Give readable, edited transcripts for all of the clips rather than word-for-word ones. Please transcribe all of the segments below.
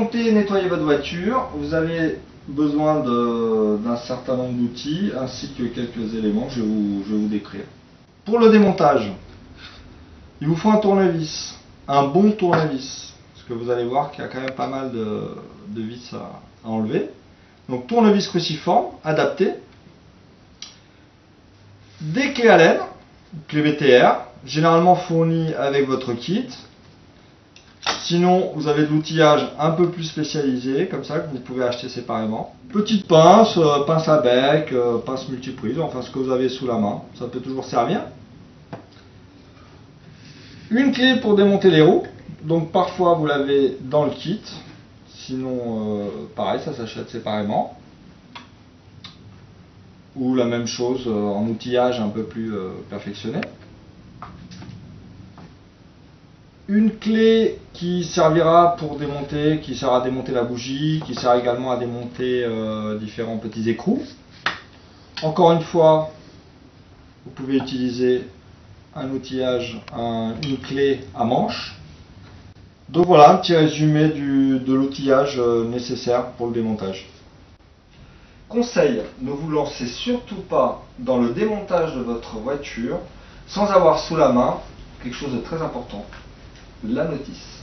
démonter et nettoyer votre voiture, vous avez besoin d'un certain nombre d'outils ainsi que quelques éléments que je vais vous décrire. Pour le démontage, il vous faut un tournevis, un bon tournevis, parce que vous allez voir qu'il y a quand même pas mal de vis à enlever. Donc tournevis cruciforme adapté, des clés Allen, clés BTR, généralement fournies avec votre kit. Sinon, vous avez de l'outillage un peu plus spécialisé, comme ça, que vous pouvez acheter séparément. Petite pince, pince à bec, pince multiprise, enfin ce que vous avez sous la main, ça peut toujours servir. Une clé pour démonter les roues, donc parfois vous l'avez dans le kit, sinon pareil, ça s'achète séparément. Ou la même chose en outillage un peu plus perfectionné. Une clé qui servira pour démonter, qui sert à démonter la bougie, qui sert également à démonter différents petits écrous. Encore une fois, vous pouvez utiliser un outillage, une clé à manche. Donc voilà un petit résumé de l'outillage nécessaire pour le démontage. Conseil, ne vous lancez surtout pas dans le démontage de votre voiture sans avoir sous la main quelque chose de très important, la notice.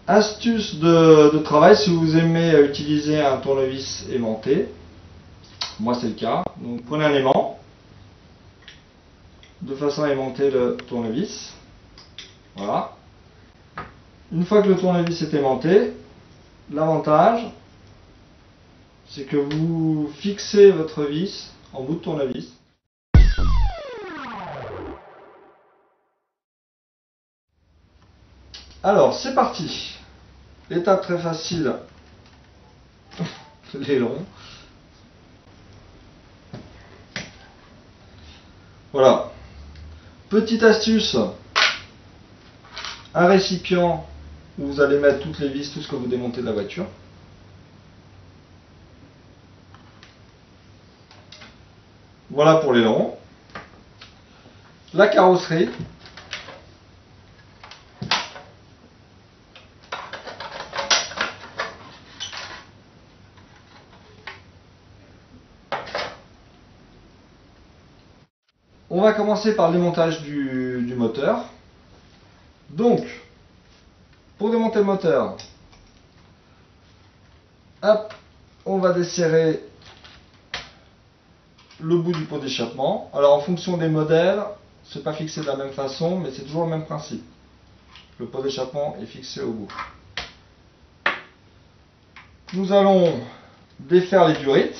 Astuce de travail, si vous aimez utiliser un tournevis aimanté, moi c'est le cas, donc prenez un aimant, de façon à aimanter le tournevis, voilà. Une fois que le tournevis est aimanté, l'avantage c'est que vous fixez votre vis en bout de tournevis. Alors c'est parti, l'étape très facile, l'aileron. Voilà, petite astuce, un récipient où vous allez mettre toutes les vis, tout ce que vous démontez de la voiture. Voilà pour l'aileron. La carrosserie. On va commencer par le démontage du moteur. Donc, pour démonter le moteur, hop, on va desserrer le bout du pot d'échappement. Alors en fonction des modèles, c'est pas fixé de la même façon, mais c'est toujours le même principe. Le pot d'échappement est fixé au bout. Nous allons défaire les durites,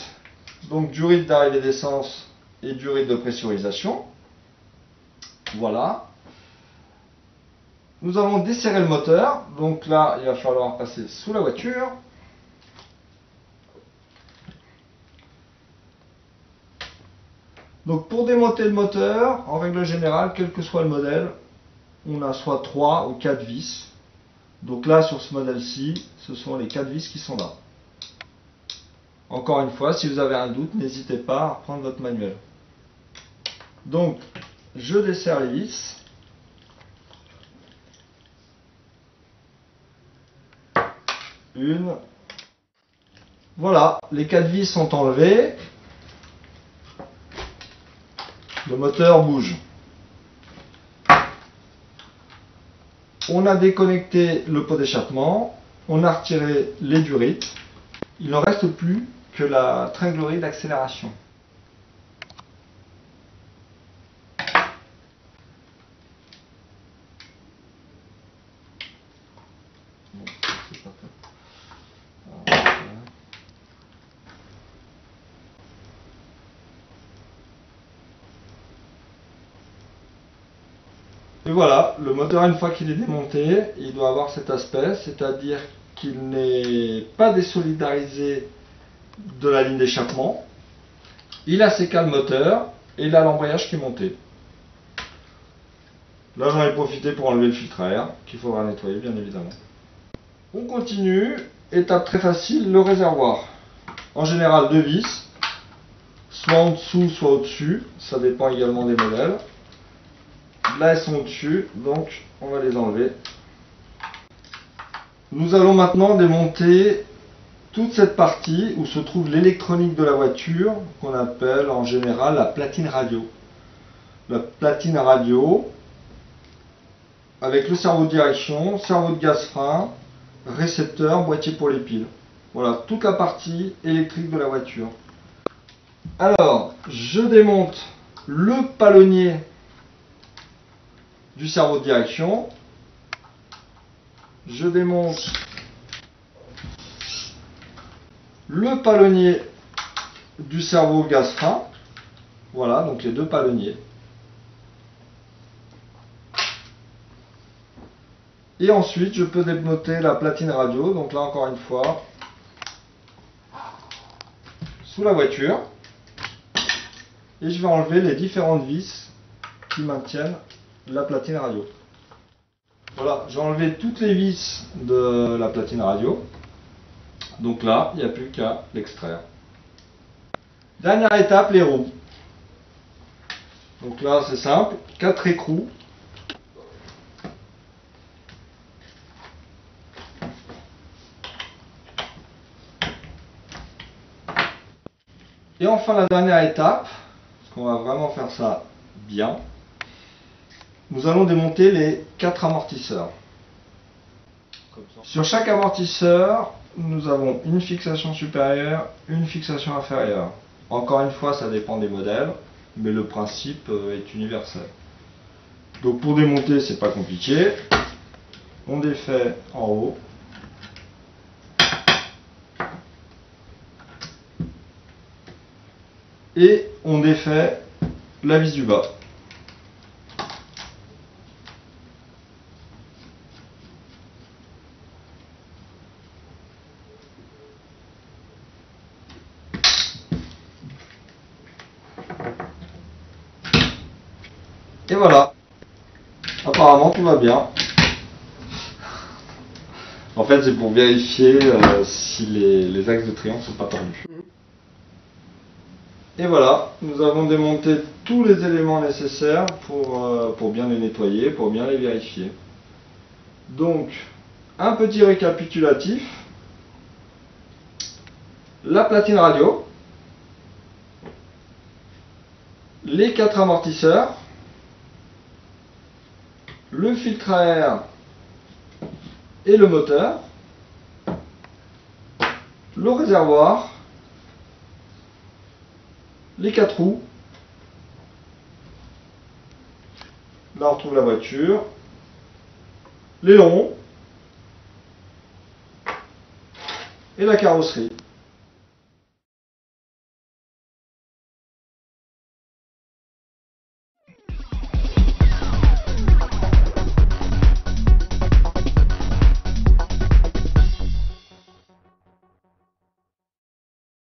donc durites d'arrivée d'essence et durites de pressurisation. Voilà. Nous allons desserrer le moteur, donc là il va falloir passer sous la voiture. Donc pour démonter le moteur, en règle générale, quel que soit le modèle, on a soit 3 ou 4 vis. Donc là sur ce modèle-ci, ce sont les 4 vis qui sont là. Encore une fois, si vous avez un doute, n'hésitez pas à reprendre votre manuel. Donc je desserre les vis. Une. Voilà, les 4 vis sont enlevées. Le moteur bouge. On a déconnecté le pot d'échappement. On a retiré les durites. Il ne reste plus que la tringlerie d'accélération. Et voilà, le moteur, une fois qu'il est démonté, il doit avoir cet aspect, c'est-à-dire qu'il n'est pas désolidarisé de la ligne d'échappement. Il a séqué le moteur et il a l'embrayage qui est monté. Là, j'en ai profité pour enlever le filtre à air, qu'il faudra nettoyer, bien évidemment. On continue, étape très facile, le réservoir. En général, 2 vis, soit en dessous, soit au-dessus. Ça dépend également des modèles. Là, elles sont au-dessus, donc on va les enlever. Nous allons maintenant démonter toute cette partie où se trouve l'électronique de la voiture, qu'on appelle en général la platine radio. La platine radio, avec le cerveau de direction, cerveau de gaz-frein, récepteur, boîtier pour les piles. Voilà, toute la partie électrique de la voiture. Alors, je démonte le palonnier du cerveau de direction. Je démonte le palonnier du cerveau gaz-frein. Voilà, donc les deux palonniers. Et ensuite, je peux démonter la platine radio. Donc là, encore une fois, sous la voiture. Et je vais enlever les différentes vis qui maintiennent la platine radio. Voilà, j'ai enlevé toutes les vis de la platine radio. Donc là, il n'y a plus qu'à l'extraire. Dernière étape, les roues. Donc là, c'est simple, 4 écrous. Et enfin, la dernière étape, parce qu'on va vraiment faire ça bien, nous allons démonter les 4 amortisseurs. Sur chaque amortisseur, nous avons une fixation supérieure, une fixation inférieure. Encore une fois, ça dépend des modèles, mais le principe est universel. Donc pour démonter, c'est pas compliqué. On défait en haut. Et on défait la vis du bas. Et voilà. Apparemment tout va bien. En fait, c'est pour vérifier si les axes de triangle ne sont pas tordus. Et voilà, nous avons démonté tous les éléments nécessaires pour bien les nettoyer, pour bien les vérifier. Donc, un petit récapitulatif. La platine radio, les 4 amortisseurs, le filtre à air et le moteur, le réservoir, les 4 roues. Là on retrouve la voiture, l'aileron et la carrosserie.